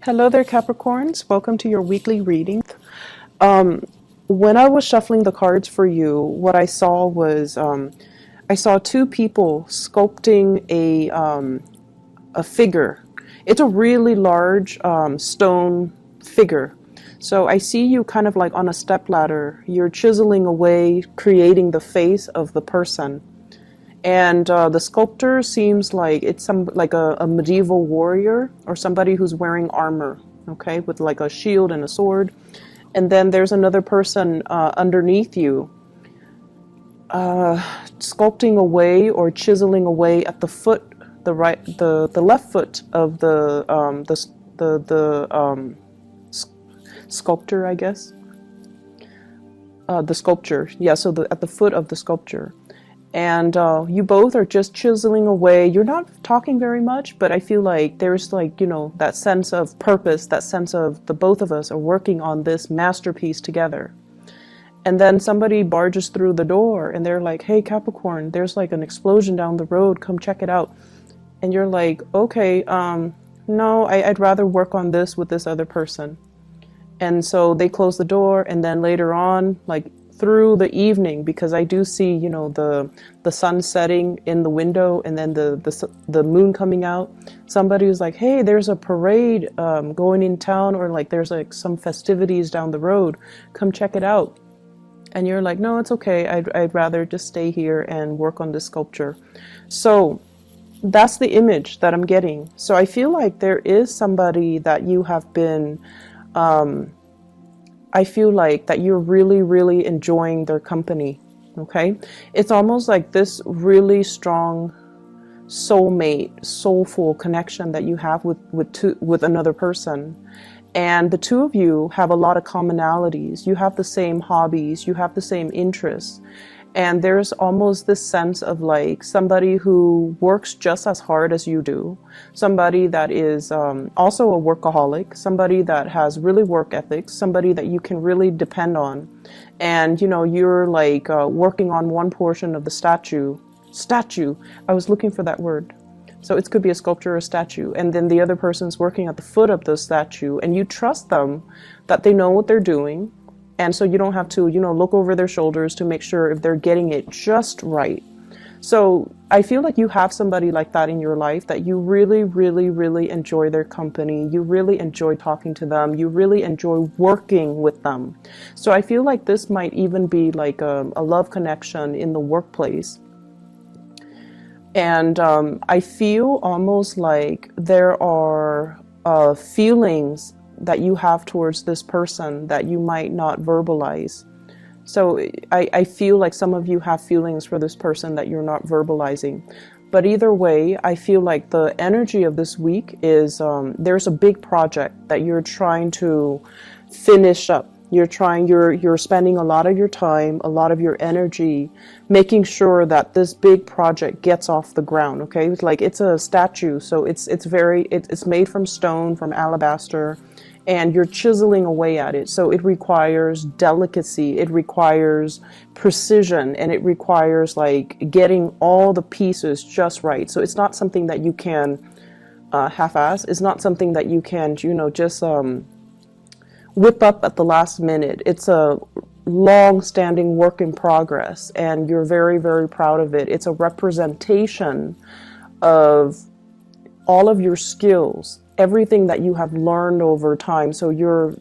Hello there, Capricorns. Welcome to your weekly reading. When I was shuffling the cards for you, what I saw was I saw two people sculpting a figure. It's a really large stone figure. So I see you kind of like on a stepladder. You're chiseling away, creating the face of the person. And the sculptor seems like it's a medieval warrior or somebody who's wearing armor, okay, with like a shield and a sword. And then there's another person underneath you, sculpting away or chiseling away at the foot, the left foot of the sculptor, I guess. The sculpture, yeah. So at the foot of the sculpture. And you both are just chiseling away. You're not talking very much, but I feel like there's like, that sense of purpose, that sense of the both of us are working on this masterpiece together. And then somebody barges through the door and they're like, hey, Capricorn, there's like an explosion down the road. Come check it out. And you're like, okay, no, I'd rather work on this with this other person. And so they close the door, and then later on, like, through the evening, because I do see, the sun setting in the window and then the moon coming out. Somebody was like, hey, there's a parade going in town, or like there's like some festivities down the road. Come check it out. And you're like, no, it's okay. I'd rather just stay here and work on this sculpture. So that's the image that I'm getting. So I feel like there is somebody that you have been I feel like that you're really, really enjoying their company, okay? It's almost like this really strong soulmate, soulful connection that you have with another person. And the two of you have a lot of commonalities. You have the same hobbies, you have the same interests. And there's almost this sense of like somebody who works just as hard as you do, somebody that is also a workaholic, somebody that has really work ethics, somebody that you can really depend on. And, you're like working on one portion of the statue. I was looking for that word. So it could be a sculpture or a statue. And then the other person's working at the foot of the statue, and you trust them that they know what they're doing. And so you don't have to, look over their shoulders to make sure if they're getting it just right. So I feel like you have somebody like that in your life, that you really, really, really enjoy their company. You really enjoy talking to them. You really enjoy working with them. So I feel like this might even be like a love connection in the workplace. And I feel almost like there are feelings that you have towards this person that you might not verbalize. So I feel like some of you have feelings for this person that you're not verbalizing. But either way, I feel like the energy of this week is there's a big project that you're trying to finish up. You're spending a lot of your time, a lot of your energy, making sure that this big project gets off the ground. Okay, it's a statue, so it's made from stone, from alabaster, and you're chiseling away at it. So it requires delicacy, it requires precision, and it requires like getting all the pieces just right. So it's not something that you can half-ass. It's not something that you can, just whip up at the last minute. It's a long-standing work in progress, and you're very, very proud of it. It's a representation of all of your skills, everything that you have learned over time. So you're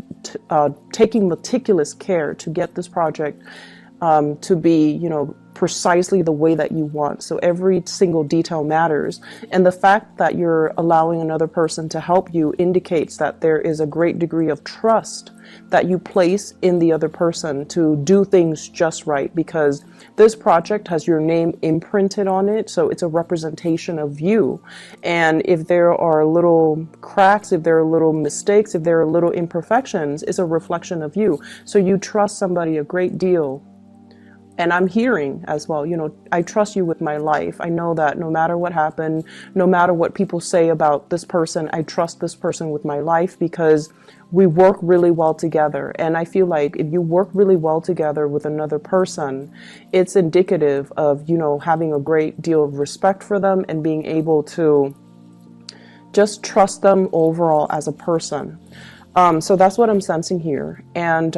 taking meticulous care to get this project to be, precisely the way that you want. So every single detail matters. And the fact that you're allowing another person to help you indicates that there is a great degree of trust that you place in the other person to do things just right, because this project has your name imprinted on it. So it's a representation of you. And if there are little cracks, if there are little mistakes, if there are little imperfections, it's a reflection of you. So you trust somebody a great deal. And I'm hearing as well, I trust you with my life. I know that no matter what happened, no matter what people say about this person, I trust this person with my life because we work really well together. And I feel like if you work really well together with another person, it's indicative of, having a great deal of respect for them and being able to Just trust them overall as a person. So that's what I'm sensing here. And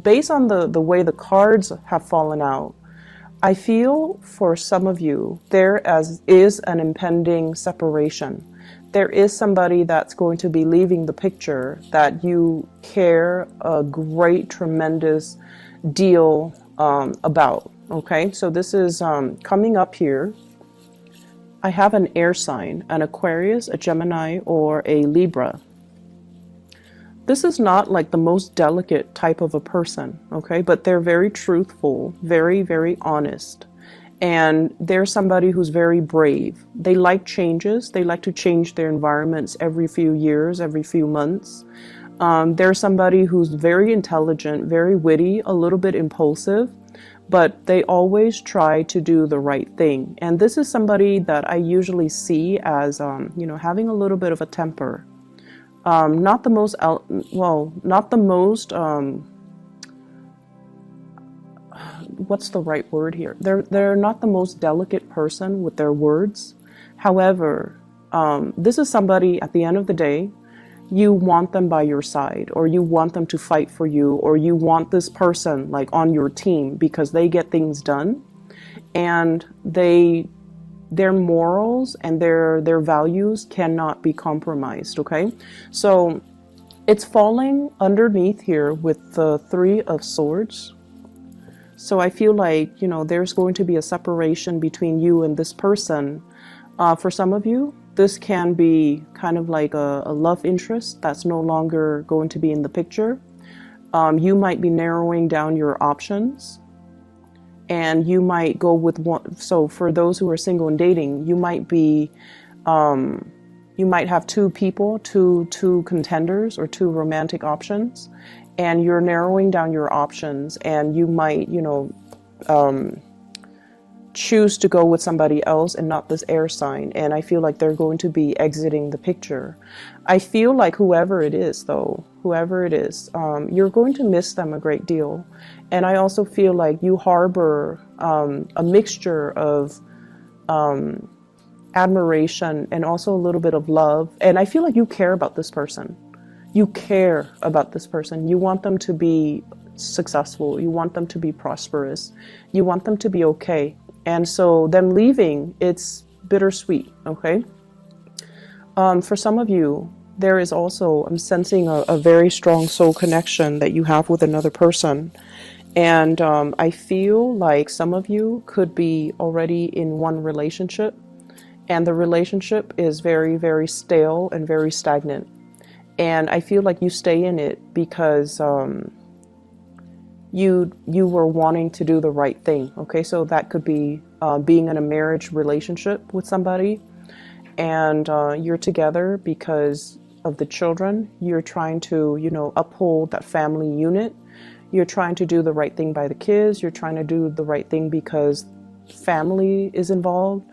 based on the way the cards have fallen out, I feel for some of you, is an impending separation. There is somebody that's going to be leaving the picture that you care a great, tremendous deal about. Okay, so this is coming up here. I have an air sign, an Aquarius, a Gemini, or a Libra. This is not like the most delicate type of a person, okay? But they're very truthful, very, very honest. And they're somebody who's very brave. They like changes. They like to change their environments every few years, every few months. They're somebody who's very intelligent, very witty, a little bit impulsive, but they always try to do the right thing. And this is somebody that I usually see as, having a little bit of a temper. Not the most, what's the right word here? They're not the most delicate person with their words. However, this is somebody at the end of the day, you want them by your side, or you want them to fight for you, or you want this person like on your team because they get things done, and their morals and their values cannot be compromised, okay? So it's falling underneath here with the Three of Swords. So I feel like, there's going to be a separation between you and this person. For some of you, this can be kind of like a love interest that's no longer going to be in the picture. You might be narrowing down your options. And you might go with one. So for those who are single and dating, you might have two people, two contenders, or two romantic options, and you're narrowing down your options, and you might, choose to go with somebody else and not this air sign. And I feel like they're going to be exiting the picture. I feel like whoever it is, you're going to miss them a great deal. And I also feel like you harbor a mixture of admiration and also a little bit of love. And I feel like you care about this person. You care about this person. You want them to be successful. You want them to be prosperous. You want them to be okay. And so them leaving, it's bittersweet, okay? For some of you, there is also, I'm sensing a very strong soul connection that you have with another person. And I feel like some of you could be already in one relationship, and the relationship is very, very stale and very stagnant. And I feel like you stay in it because you were wanting to do the right thing. Okay, so that could be being in a marriage relationship with somebody, and you're together because of the children. You're trying to, uphold that family unit. You're trying to do the right thing by the kids. You're trying to do the right thing because family is involved.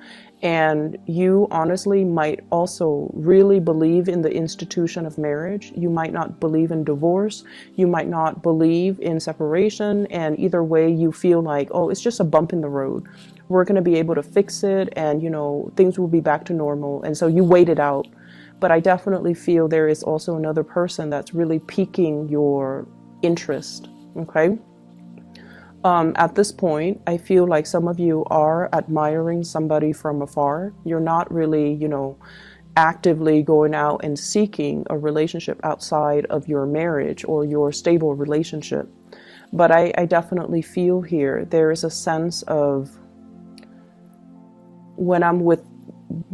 And you honestly might also really believe in the institution of marriage. You might not believe in divorce. You might not believe in separation. And either way, you feel like, oh, it's just a bump in the road. We're going to be able to fix it, and, things will be back to normal. And so you wait it out. But I definitely feel there is also another person that's really piquing your interest. Okay. At this point, I feel like some of you are admiring somebody from afar. You're not really, actively going out and seeking a relationship outside of your marriage or your stable relationship. But I definitely feel here, there is a sense of when I'm with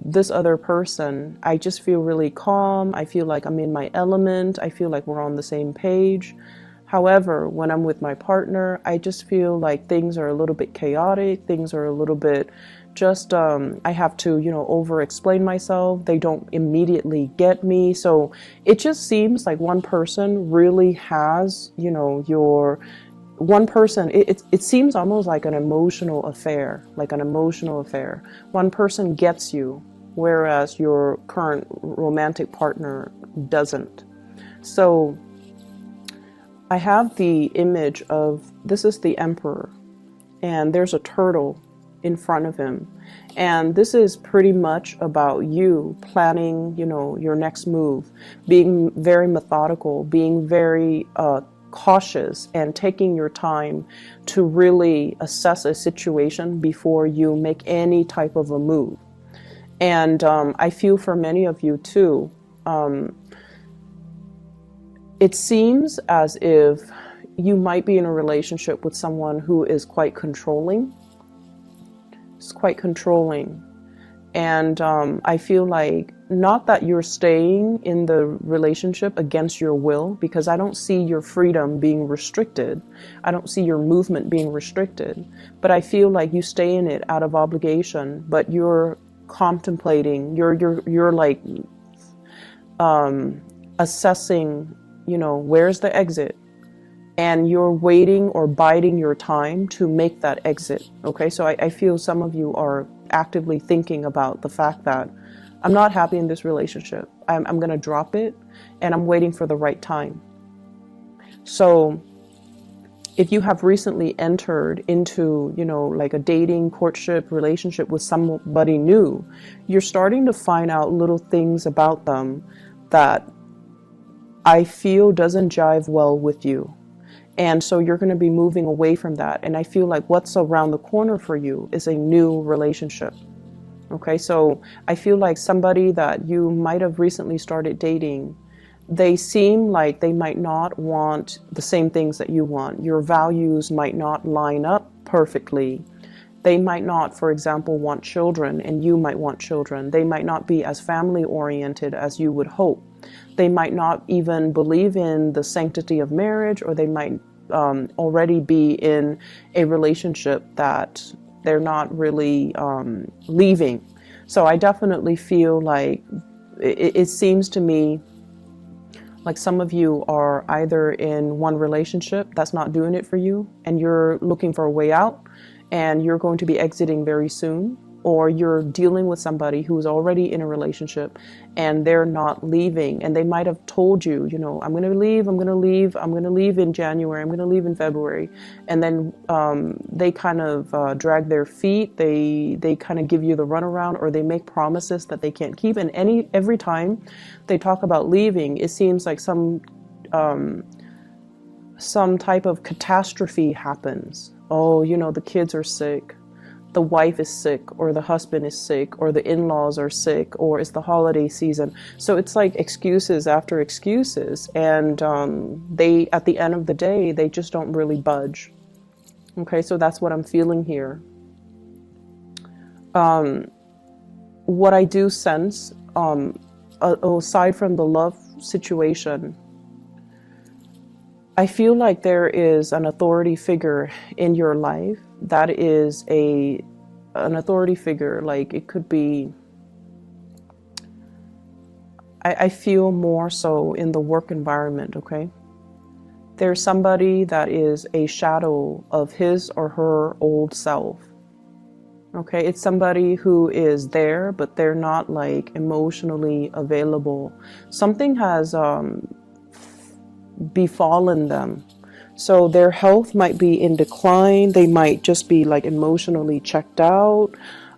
this other person, I just feel really calm. I feel like I'm in my element. I feel like we're on the same page. However, when I'm with my partner, I just feel like things are a little bit chaotic. Things are a little bit just, I have to, over-explain myself. They don't immediately get me. So it just seems like one person really has, one person, it seems almost like an emotional affair, One person gets you, whereas your current romantic partner doesn't. So I have the image of, this is the Emperor, and there's a turtle, in front of him. And this is pretty much about you planning, you know, your next move, being very methodical, being very cautious, and taking your time to really assess a situation before you make any type of a move. And I feel for many of you too, it seems as if you might be in a relationship with someone who is quite controlling. It's quite controlling. And I feel like, not that you're staying in the relationship against your will, because I don't see your freedom being restricted. I don't see your movement being restricted. But I feel like you stay in it out of obligation, but you're contemplating, you're like assessing, you know, where's the exit? And you're waiting or biding your time to make that exit. Okay, so I feel some of you are actively thinking about the fact that I'm not happy in this relationship. I'm going to drop it, and I'm waiting for the right time. So if you have recently entered into, you know, like a dating, courtship, relationship with somebody new, you're starting to find out little things about them that I feel doesn't jive well with you. And so you're going to be moving away from that. And I feel like what's around the corner for you is a new relationship. Okay, so I feel like somebody that you might have recently started dating, they seem like they might not want the same things that you want. Your values might not line up perfectly. They might not, for example, want children, and you might want children. They might not be as family oriented as you would hope. They might not even believe in the sanctity of marriage, or they might already be in a relationship that they're not really leaving. So I definitely feel like it seems to me like some of you are either in one relationship that's not doing it for you, and you're looking for a way out, and you're going to be exiting very soon, or you're dealing with somebody who's already in a relationship and they're not leaving, and they might have told you, you know, I'm going to leave, I'm going to leave, I'm going to leave in January, I'm going to leave in February, and then they kind of drag their feet, they kind of give you the runaround, or they make promises that they can't keep, and every time they talk about leaving, it seems like some type of catastrophe happens. Oh, you know, the kids are sick, the wife is sick, or the husband is sick, or the in-laws are sick, or it's the holiday season. So it's like excuses after excuses, and they, at the end of the day, they just don't really budge. Okay, so that's what I'm feeling here. What I do sense, aside from the love situation, I feel like there is an authority figure in your life that is an authority figure. Like, it could be, I feel more so in the work environment, okay? There's somebody that is a shadow of his or her old self. Okay, it's somebody who is there, but they're not like emotionally available. Something has befallen them. So their health might be in decline. They might just be like emotionally checked out.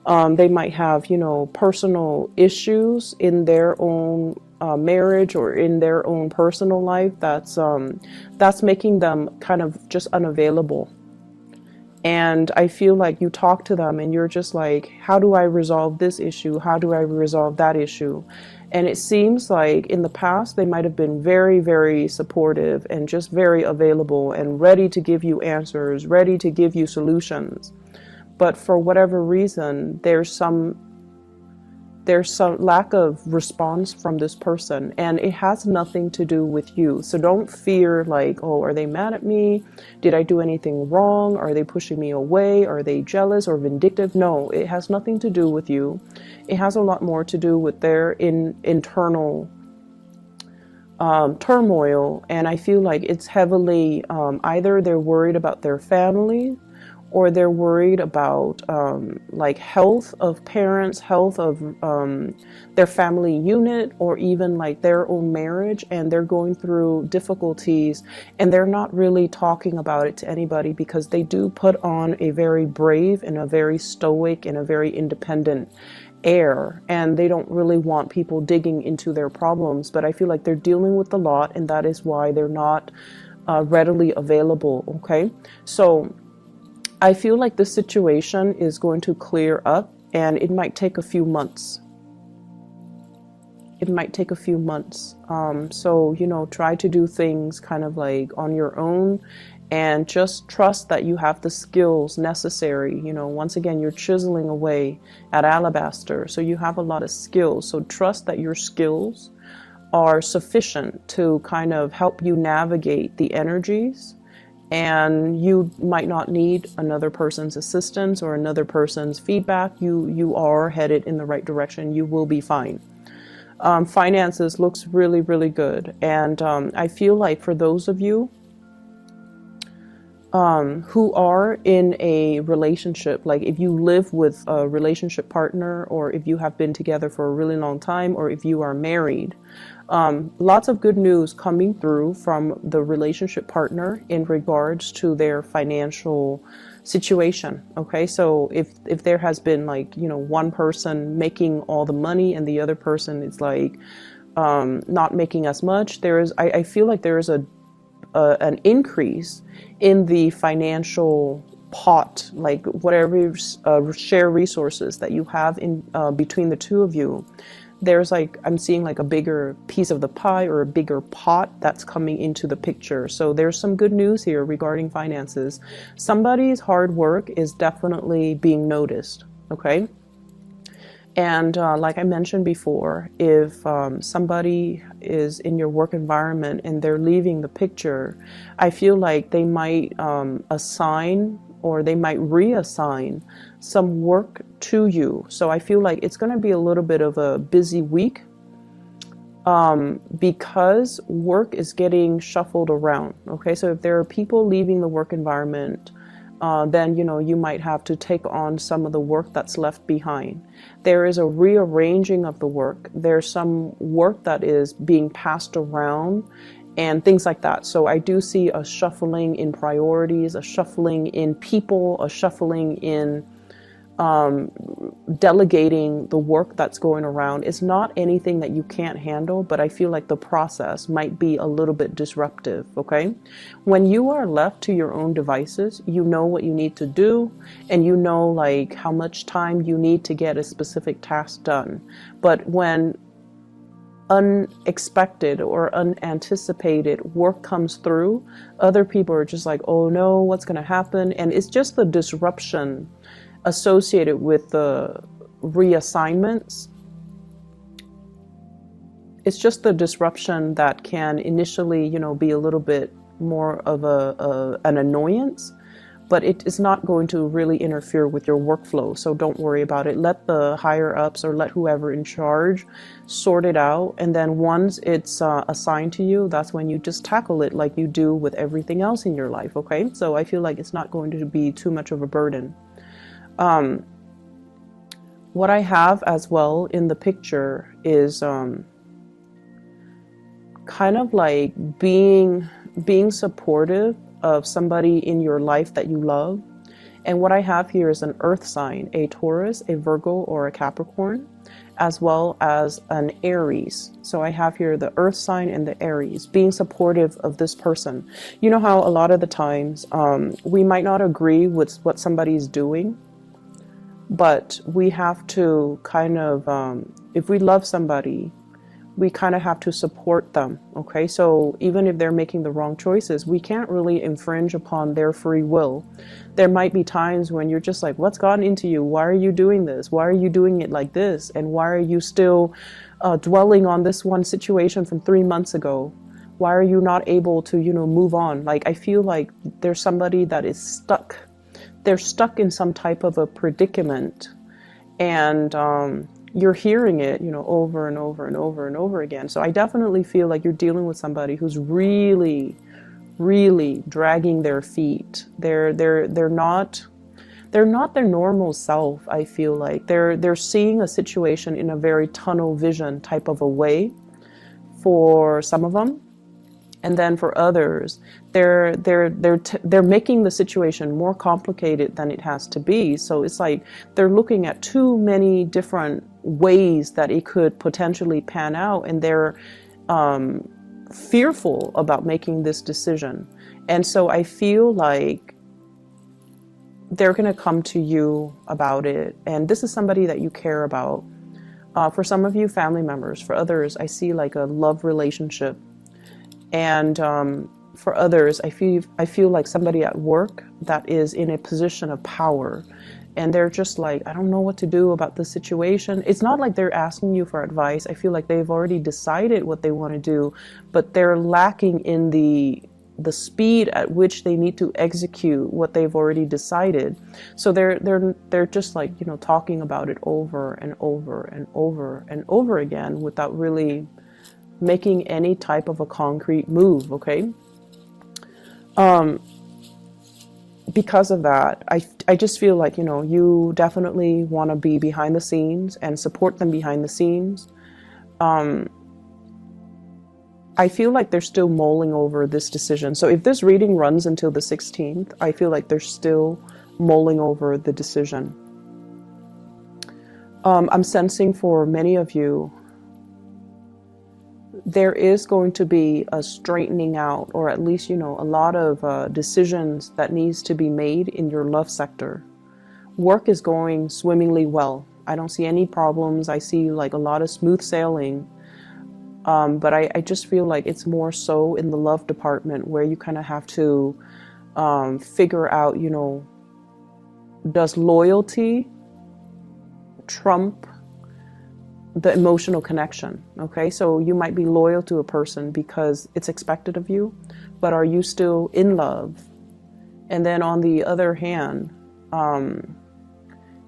They might have, you know, personal issues in their own marriage or in their own personal life that's making them kind of just unavailable. And I feel like you talk to them and you're just like, how do I resolve this issue? How do I resolve that issue? And it seems like in the past, they might have been very, very supportive and just very available and ready to give you answers, ready to give you solutions. But for whatever reason, there's some lack of response from this person, and it has nothing to do with you. So don't fear like, oh, are they mad at me? Did I do anything wrong? Are they pushing me away? Are they jealous or vindictive? No, it has nothing to do with you. It has a lot more to do with their internal turmoil. And I feel like it's heavily either they're worried about their family, or they're worried about like health of parents, health of their family unit, or even like their own marriage, and they're going through difficulties and they're not really talking about it to anybody because they do put on a very brave and a very stoic and a very independent air, and they don't really want people digging into their problems. But I feel like they're dealing with a lot, and that is why they're not readily available. Okay, so I feel like this situation is going to clear up, and it might take a few months. It might take a few months. So, you know, try to do things kind of like on your own, and just trust that you have the skills necessary. You know, once again, you're chiseling away at alabaster, so you have a lot of skills. So trust that your skills are sufficient to kind of help you navigate the energies, and you might not need another person's assistance or another person's feedback. You are headed in the right direction. You will be fine. Finances looks really, really good. And I feel like for those of you who are in a relationship, like if you live with a relationship partner, or if you have been together for a really long time, or if you are married, lots of good news coming through from the relationship partner in regards to their financial situation. Okay, so if there has been like, you know, one person making all the money and the other person is like not making as much, I feel like there is an increase in the financial pot, like whatever share resources that you have in between the two of you. There's like, I'm seeing like a bigger piece of the pie or a bigger pot that's coming into the picture. So there's some good news here regarding finances. Somebody's hard work is definitely being noticed. Okay. And like I mentioned before, if somebody is in your work environment and they're leaving the picture, I feel like they might assign, or they might reassign some work to you. So I feel like it's going to be a little bit of a busy week because work is getting shuffled around. Okay, so if there are people leaving the work environment, then, you know, you might have to take on some of the work that's left behind. There is a rearranging of the work. There's some work that is being passed around and things like that. So I do see a shuffling in priorities, a shuffling in people, a shuffling in delegating the work that's going around. It's not anything that you can't handle, but I feel like the process might be a little bit disruptive. Okay, when you are left to your own devices, you know what you need to do, and you know like how much time you need to get a specific task done. But when unexpected or unanticipated work comes through, other people are just like, oh no, what's going to happen? And it's just the disruption associated with the reassignments. It's just the disruption that can initially, you know, be a little bit more of an annoyance, but it is not going to really interfere with your workflow. So don't worry about it. Let the higher ups or let whoever in charge sort it out. And then once it's assigned to you, that's when you just tackle it like you do with everything else in your life. Okay, so I feel like it's not going to be too much of a burden. What I have as well in the picture is kind of like being supportive of somebody in your life that you love. And what I have here is an earth sign, a Taurus, a Virgo, or a Capricorn, as well as an Aries. So I have here the earth sign and the Aries, being supportive of this person. You know how a lot of the times we might not agree with what somebody's doing, but we have to kind of, if we love somebody, we kind of have to support them. Okay, so even if they're making the wrong choices, we can't really infringe upon their free will. There might be times when you're just like, what's gotten into you? Why are you doing this? Why are you doing it like this? And why are you still dwelling on this one situation from 3 months ago? Why are you not able to, you know, move on? Like, I feel like there's somebody that is stuck. They're stuck in some type of a predicament, and you're hearing it, you know, over and over and over and over again. So I definitely feel like you're dealing with somebody who's really, really dragging their feet. They're not they're not their normal self. I feel like they're seeing a situation in a very tunnel vision type of a way for some of them. And then for others, they're making the situation more complicated than it has to be. So it's like they're looking at too many different ways that it could potentially pan out, and they're fearful about making this decision. And so I feel like they're going to come to you about it. And this is somebody that you care about. For some of you, family members. For others, I see like a love relationship. And for others, I feel like somebody at work that is in a position of power, and they're just like, I don't know what to do about the situation. It's not like they're asking you for advice. I feel like they've already decided what they want to do, but they're lacking in the speed at which they need to execute what they've already decided. So they're just like, you know, talking about it over and over and over and over again without really making any type of a concrete move, okay? Because of that, I just feel like, you know, you definitely want to be behind the scenes and support them behind the scenes. I feel like they're still mulling over this decision. So if this reading runs until the 16th, I feel like they're still mulling over the decision. I'm sensing for many of you, there is going to be a straightening out, or at least, you know, a lot of decisions that needs to be made in your love sector. Work is going swimmingly well. I don't see any problems. I see like a lot of smooth sailing. But I just feel like it's more so in the love department where you kind of have to figure out, you know, does loyalty trump the emotional connection? Okay, so you might be loyal to a person because it's expected of you, but are you still in love? And then on the other hand,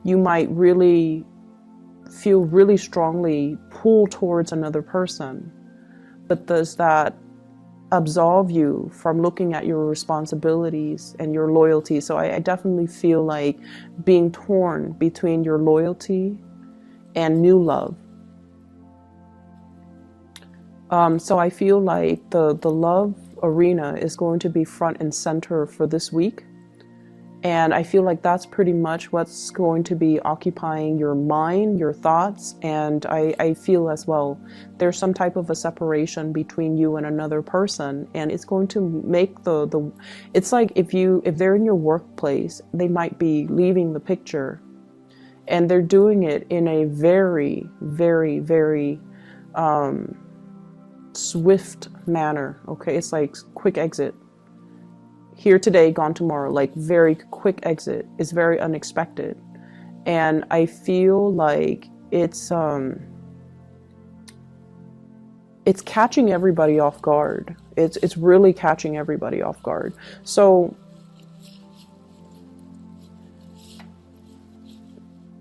you might really feel really strongly pulled towards another person, but does that absolve you from looking at your responsibilities and your loyalty? So I definitely feel like being torn between your loyalty and new love. So I feel like the love arena is going to be front and center for this week. And I feel like that's pretty much what's going to be occupying your mind, your thoughts. And I feel as well, there's some type of a separation between you and another person. And it's going to make it's like if they're in your workplace, they might be leaving the picture. And they're doing it in a very, very, very swift manner. Okay, it's like quick exit. Here today, gone tomorrow, like very quick exit. Is very unexpected. And I feel like it's catching everybody off guard. It's really catching everybody off guard. So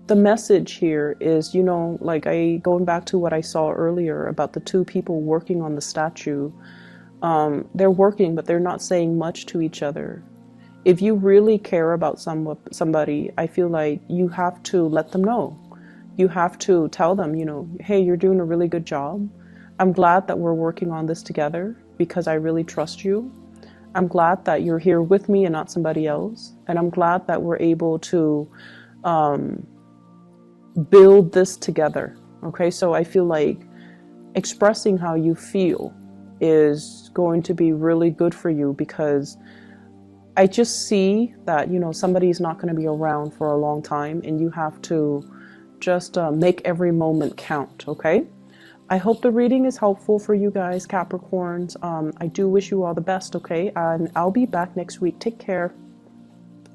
the message here is, you know, like going back to what I saw earlier about the two people working on the statue. They're working, but they're not saying much to each other. If you really care about somebody, I feel like you have to let them know. You have to tell them, you know, hey, you're doing a really good job. I'm glad that we're working on this together because I really trust you. I'm glad that you're here with me and not somebody else. And I'm glad that we're able to build this together. Okay, so I feel like expressing how you feel is going to be really good for you, because I just see that, you know, somebody's not going to be around for a long time and you have to just make every moment count. Okay, I hope the reading is helpful for you guys, Capricorns. I do wish you all the best. Okay, and I'll be back next week. Take care.